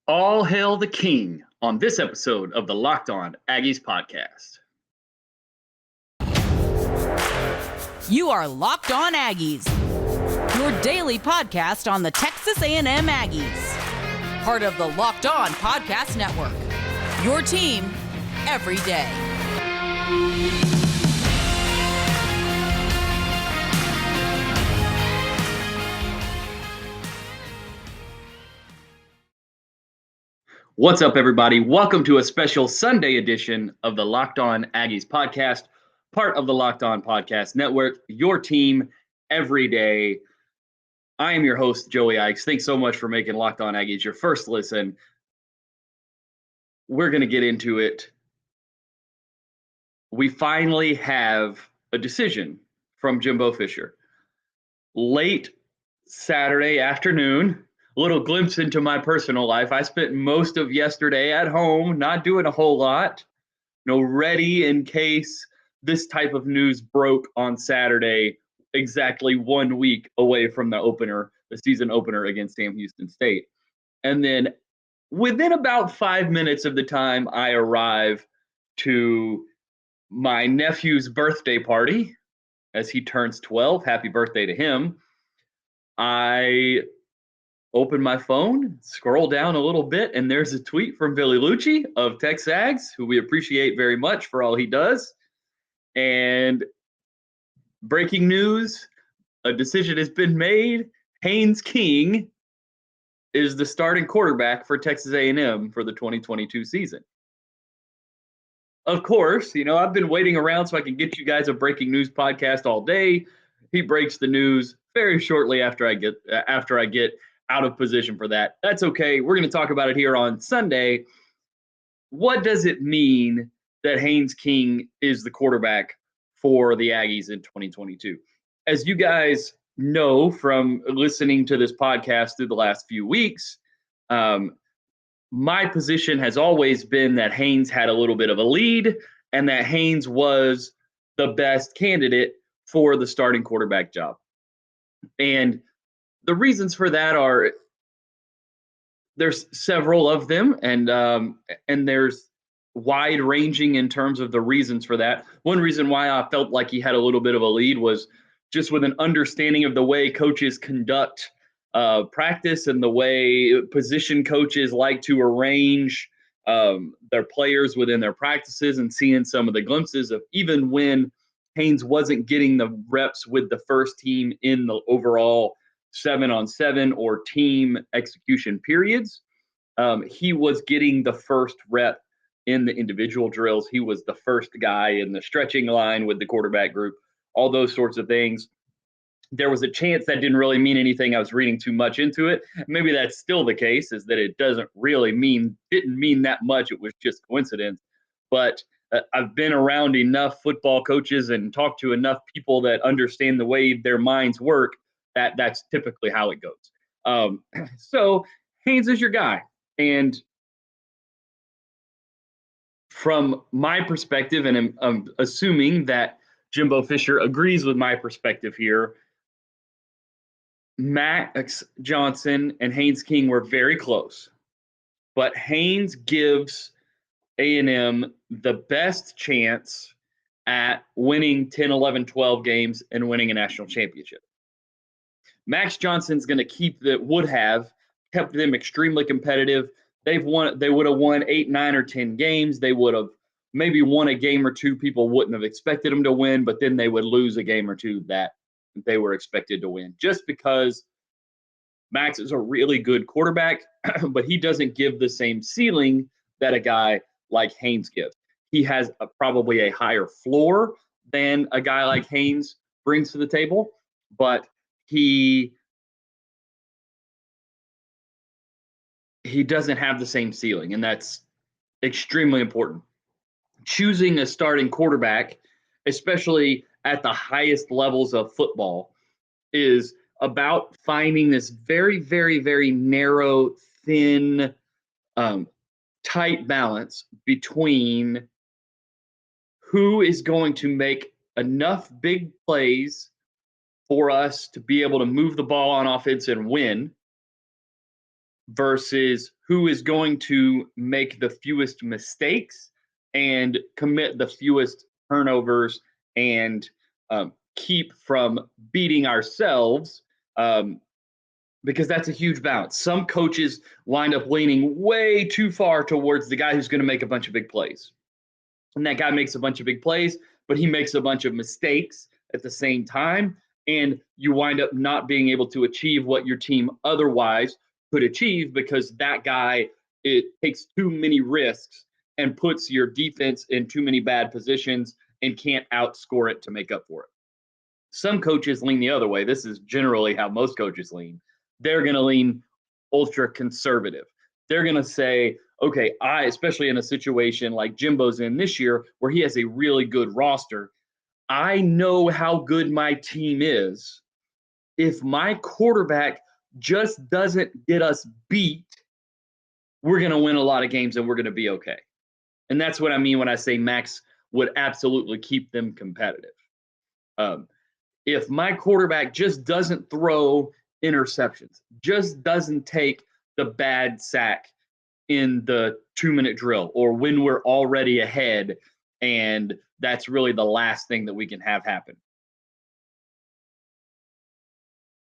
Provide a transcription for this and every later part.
All hail the king on this episode of the Locked On Aggies podcast. You are Locked On Aggies, your daily podcast on the Texas A&M Aggies. Part of the Locked On Podcast Network, your team every day. What's up, everybody? Welcome to a special Sunday edition of the Locked On Aggies podcast, part of the Locked On Podcast Network, your team every day. I am your host, Joey Ikes. Thanks so much for making Locked On Aggies your first listen. We're going to get into it. We finally have a decision from Jimbo Fisher. Late Saturday afternoon, a little glimpse into my personal life. I spent most of yesterday at home, not doing a whole lot, ready in case this type of news broke on Saturday, exactly 1 week away from the season opener against Sam Houston State. And then within about 5 minutes of the time I arrive to my nephew's birthday party, as he turns 12, happy birthday to him, I open my phone, scroll down a little bit, and there's a tweet from Billy Lucci of Texas Ags, who we appreciate very much for all he does. And breaking news, a decision has been made. Haynes King is the starting quarterback for Texas A&M for the 2022 season. Of course, I've been waiting around so I can get you guys a breaking news podcast all day. He breaks the news very shortly after I get out of position for that. That's okay. We're going to talk about it here on Sunday. What does it mean that Haynes King is the quarterback for the Aggies in 2022? As you guys know from listening to this podcast through the last few weeks, my position has always been that Haynes had a little bit of a lead and that Haynes was the best candidate for the starting quarterback job. And the reasons for that are, there's several of them, and there's wide ranging in terms of the reasons for that. One reason why I felt like he had a little bit of a lead was just with an understanding of the way coaches conduct practice and the way position coaches like to arrange their players within their practices, and seeing some of the glimpses of even when Haynes wasn't getting the reps with the first team in the overall 7-on-7 or team execution periods. He was getting the first rep in the individual drills. He was the first guy in the stretching line with the quarterback group, all those sorts of things. There was a chance that didn't really mean anything. I was reading too much into it. Maybe that's still the case, is that it didn't mean that much. It was just coincidence. But I've been around enough football coaches and talked to enough people that understand the way their minds work that's typically how it goes. So Haynes is your guy. And from my perspective, and I'm assuming that Jimbo Fisher agrees with my perspective here, Max Johnson and Haynes King were very close. But Haynes gives A&M the best chance at winning 10, 11, 12 games and winning a national championship. Max Johnson's going to would have kept them extremely competitive. They would have won 8, 9, or 10 games. They would have maybe won a game or two people wouldn't have expected them to win, but then they would lose a game or two that they were expected to win, just because Max is a really good quarterback, but he doesn't give the same ceiling that a guy like Haynes gives. He has probably a higher floor than a guy like Haynes brings to the table, but he doesn't have the same ceiling, and that's extremely important. Choosing a starting quarterback, especially at the highest levels of football, is about finding this very, very, very narrow, thin, tight balance between who is going to make enough big plays for us to be able to move the ball on offense and win versus who is going to make the fewest mistakes and commit the fewest turnovers and keep from beating ourselves, because that's a huge balance. Some coaches wind up leaning way too far towards the guy who's going to make a bunch of big plays. And that guy makes a bunch of big plays, but he makes a bunch of mistakes at the same time. And you wind up not being able to achieve what your team otherwise could achieve because that guy, it takes too many risks and puts your defense in too many bad positions and can't outscore it to make up for it. Some coaches lean the other way. This is generally how most coaches lean. They're going to lean ultra conservative. They're going to say, okay, especially in a situation like Jimbo's in this year, where he has a really good roster, I know how good my team is. If my quarterback just doesn't get us beat, we're going to win a lot of games and we're going to be okay. And that's what I mean when I say Max would absolutely keep them competitive. If my quarterback just doesn't throw interceptions, just doesn't take the bad sack in the 2-minute drill or when we're already ahead, and that's really the last thing that we can have happen.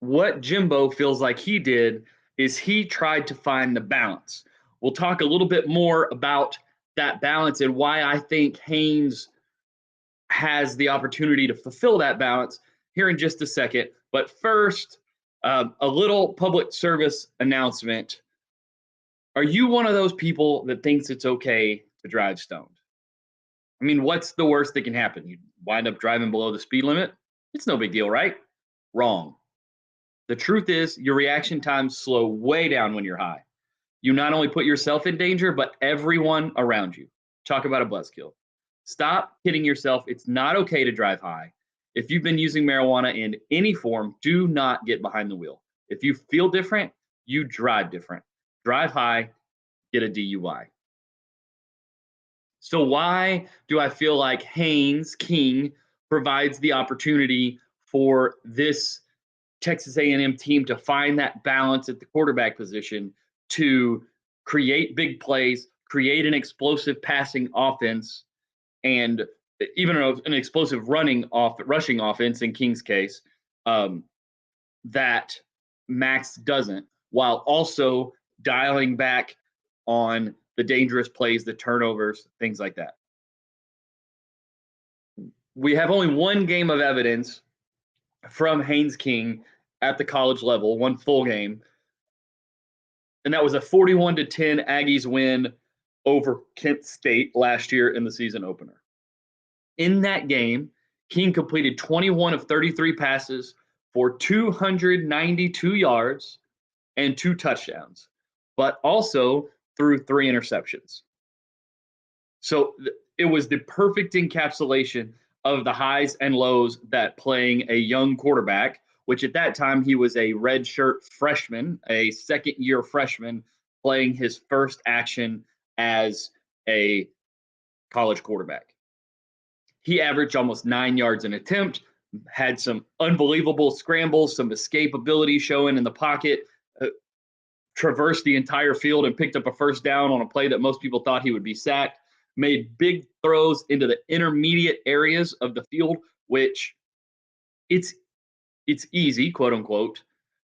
What Jimbo feels like he did is he tried to find the balance. We'll talk a little bit more about that balance and why I think Haynes has the opportunity to fulfill that balance here in just a second. But first, a little public service announcement. Are you one of those people that thinks it's okay to drive stoned? I mean, what's the worst that can happen? You wind up driving below the speed limit? It's no big deal, right? Wrong. The truth is your reaction times slow way down when you're high. You not only put yourself in danger, but everyone around you. Talk about a buzzkill. Stop kidding yourself. It's not okay to drive high. If you've been using marijuana in any form, do not get behind the wheel. If you feel different, you drive different. Drive high, get a DUI. So why do I feel like Haynes King provides the opportunity for this Texas A&M team to find that balance at the quarterback position to create big plays, create an explosive passing offense, and even an explosive rushing offense in King's case, that Max doesn't, while also dialing back on the dangerous plays, the turnovers, things like that. We have only one game of evidence from Haynes King at the college level, one full game, and that was a 41-10 Aggies win over Kent State last year in the season opener. In that game, King completed 21 of 33 passes for 292 yards and 2 touchdowns, but also threw 3 interceptions. So it was the perfect encapsulation of the highs and lows that playing a young quarterback, which at that time he was a redshirt freshman, a second-year freshman, playing his first action as a college quarterback. He averaged almost 9 yards an attempt, had some unbelievable scrambles, some escapability showing in the pocket, traversed the entire field and picked up a first down on a play that most people thought he would be sacked, made big throws into the intermediate areas of the field, which it's easy, quote unquote,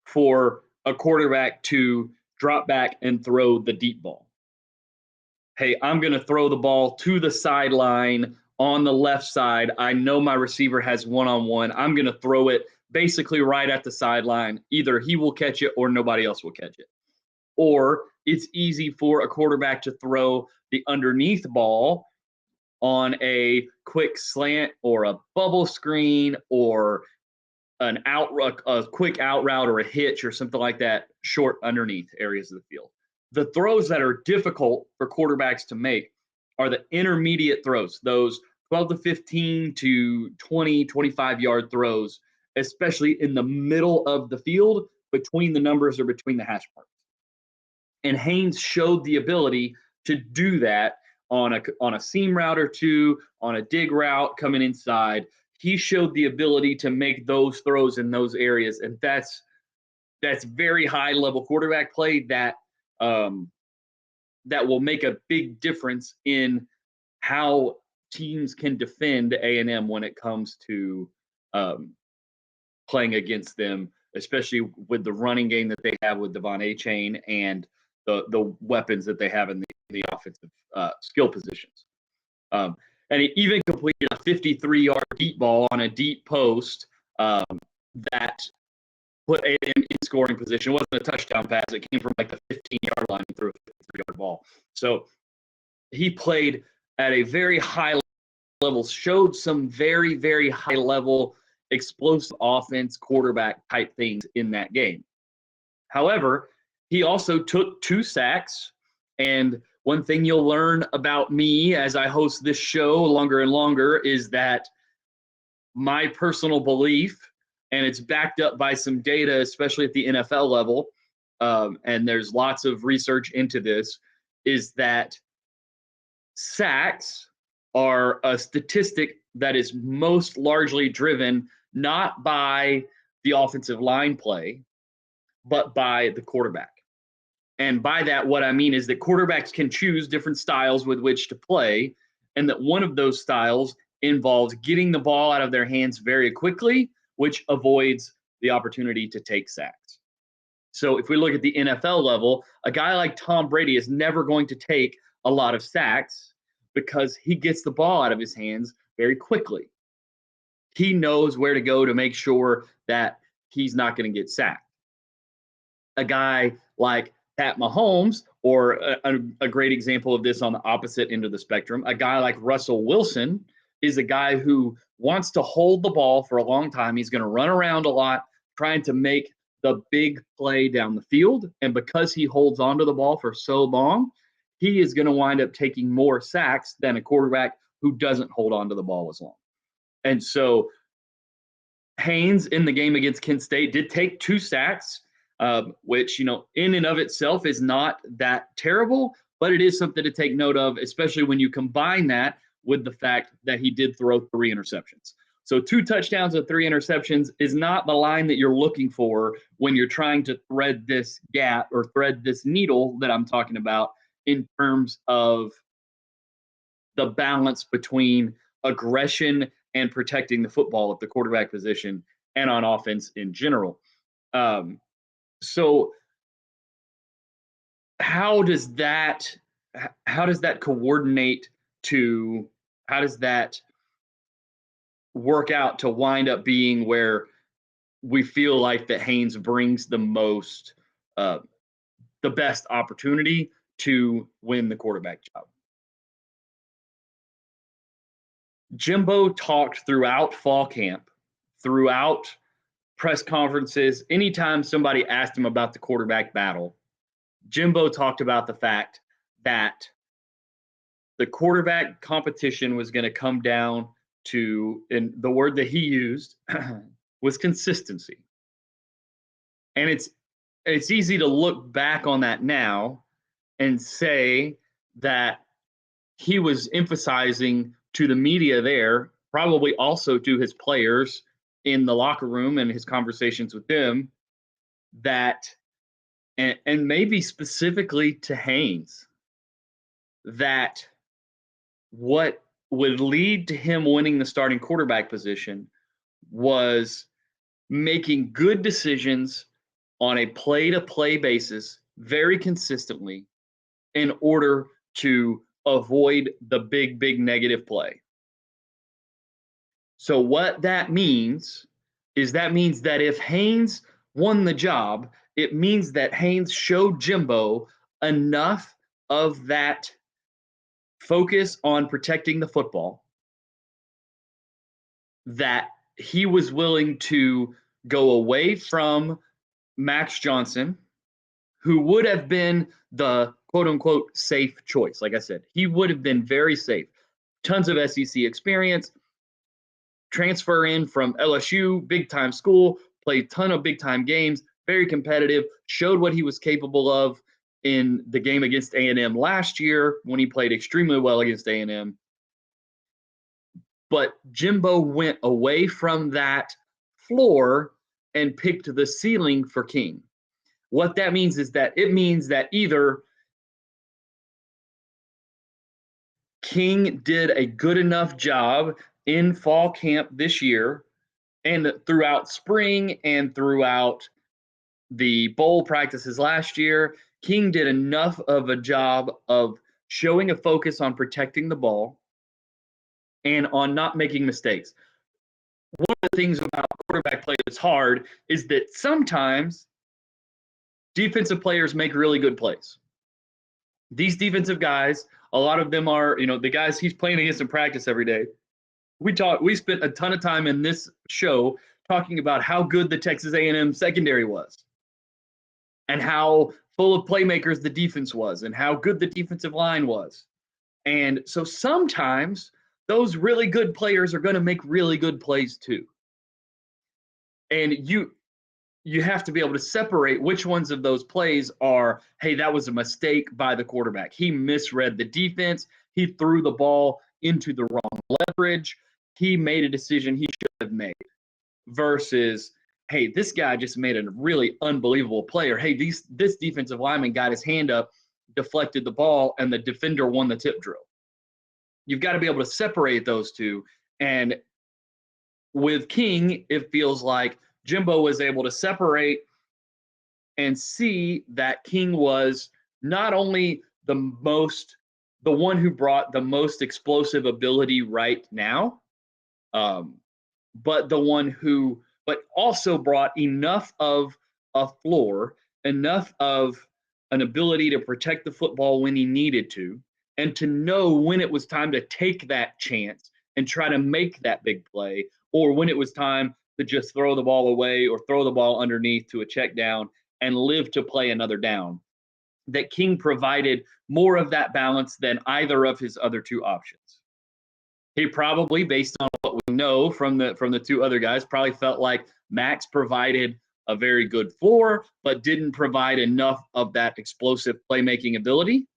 for a quarterback to drop back and throw the deep ball. Hey, I'm going to throw the ball to the sideline on the left side. I know my receiver has one-on-one. I'm going to throw it basically right at the sideline. Either he will catch it or nobody else will catch it. Or it's easy for a quarterback to throw the underneath ball on a quick slant or a bubble screen or a quick out route or a hitch or something like that, short underneath areas of the field. The throws that are difficult for quarterbacks to make are the intermediate throws, those 12 to 15 to 20, 25-yard throws, especially in the middle of the field between the numbers or between the hash marks. And Haynes showed the ability to do that on a seam route or two, on a dig route coming inside. He showed the ability to make those throws in those areas, and that's very high-level quarterback play that that will make a big difference in how teams can defend A&M when it comes to playing against them, especially with the running game that they have with Devon Achane and the weapons that they have in the offensive skill positions. And he even completed a 53-yard deep ball on a deep post that put A&M in scoring position. It wasn't a touchdown pass. It came from like the 15-yard line and threw a 53-yard ball. So he played at a very high level, showed some very, very high level explosive offense, quarterback type things in that game. However, he also took 2 sacks. And one thing you'll learn about me as I host this show longer and longer is that my personal belief, and it's backed up by some data, especially at the NFL level, and there's lots of research into this, is that sacks are a statistic that is most largely driven not by the offensive line play, but by the quarterback. And by that, what I mean is that quarterbacks can choose different styles with which to play, and that one of those styles involves getting the ball out of their hands very quickly, which avoids the opportunity to take sacks. So if we look at the NFL level, a guy like Tom Brady is never going to take a lot of sacks because he gets the ball out of his hands very quickly. He knows where to go to make sure that he's not going to get sacked. A guy like Pat Mahomes, or a great example of this on the opposite end of the spectrum, a guy like Russell Wilson is a guy who wants to hold the ball for a long time. He's going to run around a lot, trying to make the big play down the field. And because he holds onto the ball for so long, he is going to wind up taking more sacks than a quarterback who doesn't hold onto the ball as long. And so Haynes in the game against Kent State did take 2 sacks, which, in and of itself is not that terrible, but it is something to take note of, especially when you combine that with the fact that he did throw 3 interceptions. So 2 touchdowns and 3 interceptions is not the line that you're looking for when you're trying to thread this gap or thread this needle that I'm talking about in terms of the balance between aggression and protecting the football at the quarterback position and on offense in general. So how does that coordinate to, how does that work out to wind up being where we feel like that Haynes brings the most, the best opportunity to win the quarterback job? Jimbo talked throughout fall camp, throughout press conferences, anytime somebody asked him about the quarterback battle, Jimbo talked about the fact that the quarterback competition was going to come down to, and the word that he used was consistency. And it's easy to look back on that now and say that he was emphasizing to the media there, probably also to his players in the locker room and his conversations with them, that, and maybe specifically to Haynes, that what would lead to him winning the starting quarterback position was making good decisions on a play-to-play basis very consistently in order to avoid the big negative play. So what that means is that if Haynes won the job, it means that Haynes showed Jimbo enough of that focus on protecting the football that he was willing to go away from Max Johnson, who would have been the quote-unquote safe choice. Like I said, he would have been very safe. Tons of SEC experience, transfer in from LSU, big-time school, played a ton of big-time games, very competitive, showed what he was capable of in the game against A&M last year when he played extremely well against A&M. But Jimbo went away from that floor and picked the ceiling for King. What that means is that it means that either King did a good enough job in fall camp this year and throughout spring and throughout the bowl practices last year. King did enough of a job of showing a focus on protecting the ball and on not making mistakes. One of the things about quarterback play that's hard is that sometimes defensive players make really good plays. These defensive guys, a lot of them are, the guys he's playing against in practice every day. We spent a ton of time in this show talking about how good the Texas A&M secondary was and how full of playmakers the defense was and how good the defensive line was. And so sometimes those really good players are going to make really good plays too. And you have to be able to separate which ones of those plays are, hey, that was a mistake by the quarterback. He misread the defense. He threw the ball into the wrong leverage. He made a decision he should have made. Versus, hey, this guy just made a really unbelievable play. Or, hey, this defensive lineman got his hand up, deflected the ball, and the defender won the tip drill. You've got to be able to separate those two. And with King, it feels like Jimbo was able to separate and see that King was not only the one who brought the most explosive ability right now, but also brought enough of a floor, enough of an ability to protect the football when he needed to, and to know when it was time to take that chance and try to make that big play, or when it was time to just throw the ball away or throw the ball underneath to a check down and live to play another down. That King provided more of that balance than either of his other two options. He probably, based on what we know from the two other guys, probably felt like Max provided a very good floor, but didn't provide enough of that explosive playmaking ability.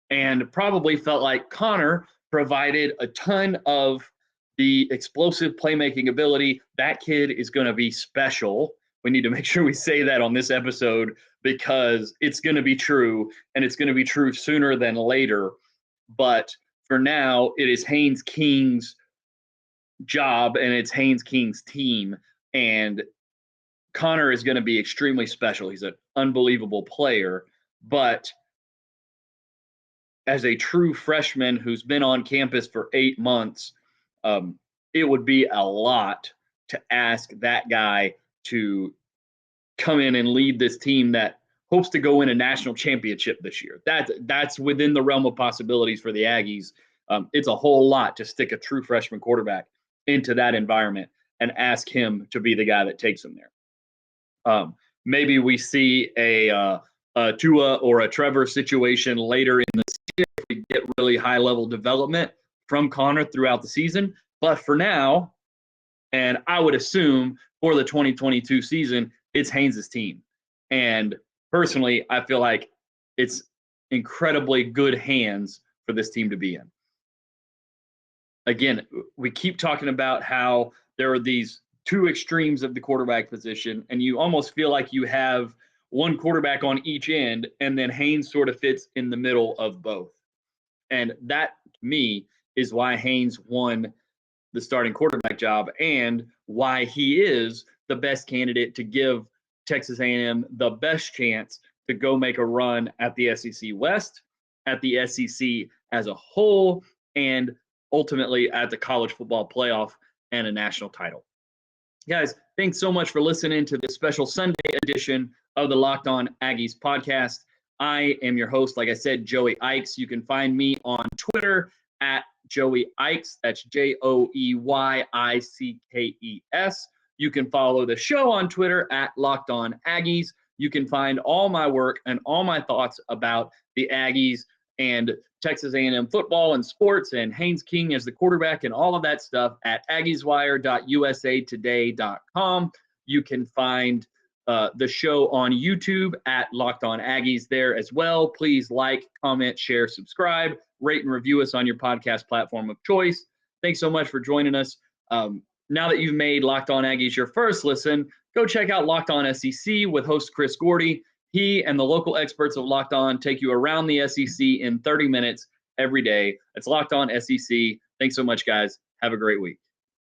And probably felt like Connor provided a ton of the explosive playmaking ability. That kid is going to be special. We need to make sure we say that on this episode because it's going to be true, and it's going to be true sooner than later. But for now, it is Haynes King's job, and it's Haynes King's team. And Connor is going to be extremely special. He's an unbelievable player. But as a true freshman who's been on campus for 8 months, it would be a lot to ask that guy to come in and lead this team that hopes to go win a national championship this year. That's within the realm of possibilities for the Aggies. It's a whole lot to stick a true freshman quarterback into that environment and ask him to be the guy that takes him there. Maybe we see a Tua or a Trevor situation later in the season if we get really high-level development from Connor throughout the season. But for now, and I would assume for the 2022 season, it's Haynes' team. And personally, I feel like it's incredibly good hands for this team to be in. Again, we keep talking about how there are these two extremes of the quarterback position, and you almost feel like you have one quarterback on each end, and then Haynes sort of fits in the middle of both. And that, to me, is why Haynes won the starting quarterback job and why he is the best candidate to give Texas A&M the best chance to go make a run at the SEC West, at the SEC as a whole, and ultimately at the college football playoff and a national title. Guys, thanks so much for listening to this special Sunday edition of the Locked On Aggies podcast. I am your host, like I said, Joey Ikes. You can find me on Twitter at Joey Ikes. That's JoeyIckes. You can follow the show on Twitter at Locked On Aggies. You can find all my work and all my thoughts about the Aggies and Texas A&M football and sports and Haynes King as the quarterback and all of that stuff at aggieswire.usatoday.com. You can find the show on YouTube at Locked On Aggies there as well. Please like, comment, share, subscribe, rate and review us on your podcast platform of choice. Thanks so much for joining us. Now that you've made Locked On Aggies your first listen, go check out Locked On SEC with host Chris Gordy. He and the local experts of Locked On take you around the SEC in 30 minutes every day. It's Locked On SEC. Thanks so much, guys. Have a great week.